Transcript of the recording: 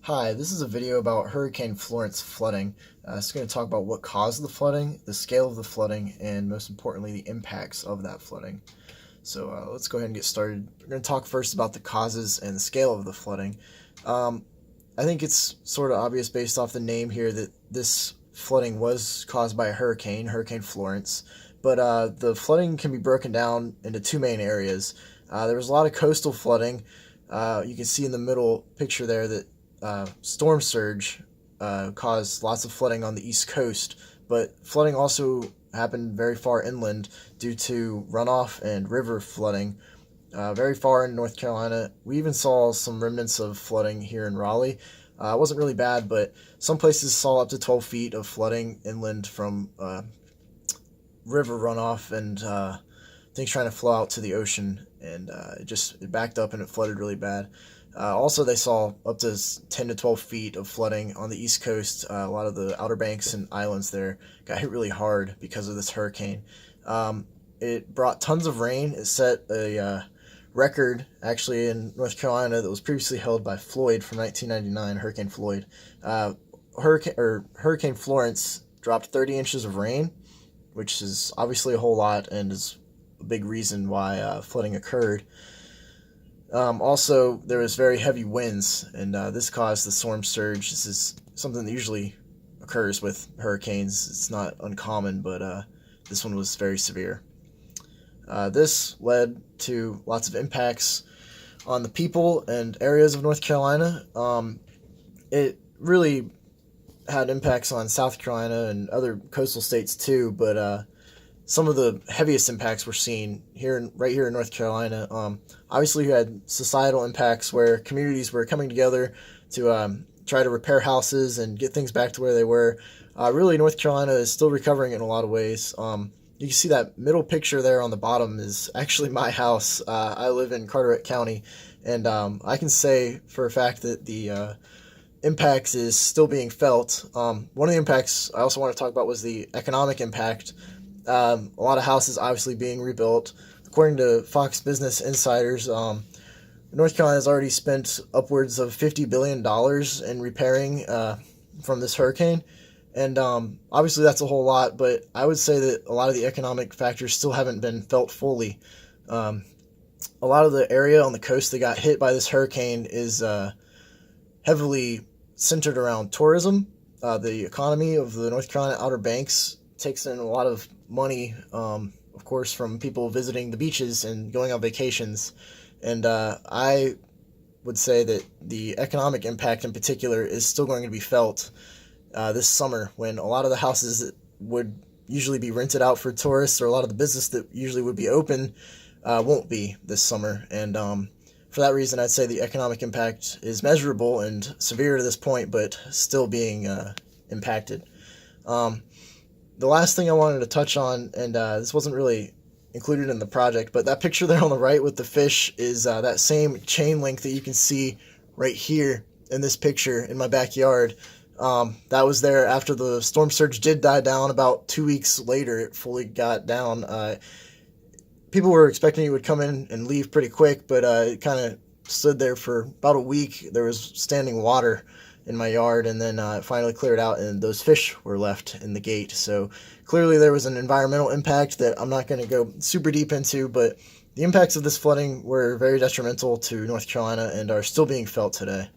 Hi, this is a video about Hurricane Florence flooding. It's going to talk about what caused the flooding, the scale of the flooding, and most importantly, the impacts of that flooding. So let's go ahead and get started. We're going to talk first about the causes and the scale of the flooding. I think it's sort of obvious based off the name here that this flooding was caused by a hurricane, Hurricane Florence. But the flooding can be broken down into two main areas. There was a lot of coastal flooding. You can see in the middle picture there that storm surge caused lots of flooding on the East Coast, but flooding also happened very far inland due to runoff and river flooding very far in North Carolina. We even saw some remnants of flooding here in Raleigh. It wasn't really bad, but some places saw up to 12 feet of flooding inland from river runoff and things trying to flow out to the ocean, and it backed up and it flooded really bad. Also, they saw up to 10 to 12 feet of flooding on the East Coast. A lot of the Outer Banks and islands there got hit really hard because of this hurricane. It brought tons of rain. It set a record, actually, in North Carolina that was previously held by Floyd from 1999, Hurricane Floyd. Hurricane Florence dropped 30 inches of rain, which is obviously a whole lot and is a big reason why flooding occurred. Also, there was very heavy winds, and this caused the storm surge. This is something that usually occurs with hurricanes. It's not uncommon, but this one was very severe. This led to lots of impacts on the people and areas of North Carolina. It really had impacts on South Carolina and other coastal states too, but some of the heaviest impacts were seen right here in North Carolina. Obviously, you had societal impacts where communities were coming together to try to repair houses and get things back to where they were. Really, North Carolina is still recovering in a lot of ways. You can see that middle picture there on the bottom is actually my house. I live in Carteret County, and I can say for a fact that the impacts is still being felt. One of the impacts I also want to talk about was the economic impact. A lot of houses obviously being rebuilt. According to Fox Business Insiders, North Carolina has already spent upwards of $50 billion in repairing from this hurricane. And obviously that's a whole lot, but I would say that a lot of the economic factors still haven't been felt fully. A lot of the area on the coast that got hit by this hurricane is heavily centered around tourism. The economy of the North Carolina Outer Banks takes in a lot of money, of course, from people visiting the beaches and going on vacations. And I would say that the economic impact in particular is still going to be felt this summer, when a lot of the houses that would usually be rented out for tourists, or a lot of the business that usually would be open, won't be this summer. And for that reason, I'd say the economic impact is measurable and severe to this point, but still being impacted. The last thing I wanted to touch on, and this wasn't really included in the project, but that picture there on the right with the fish is that same chain link that you can see right here in this picture in my backyard. That was there after the storm surge did die down. About 2 weeks later, it fully got down. People were expecting it would come in and leave pretty quick, but it kind of stood there for about a week. There was standing water in my yard, and then it finally cleared out, and those fish were left in the gate. So clearly there was an environmental impact that I'm not going to go super deep into, but the impacts of this flooding were very detrimental to North Carolina and are still being felt today.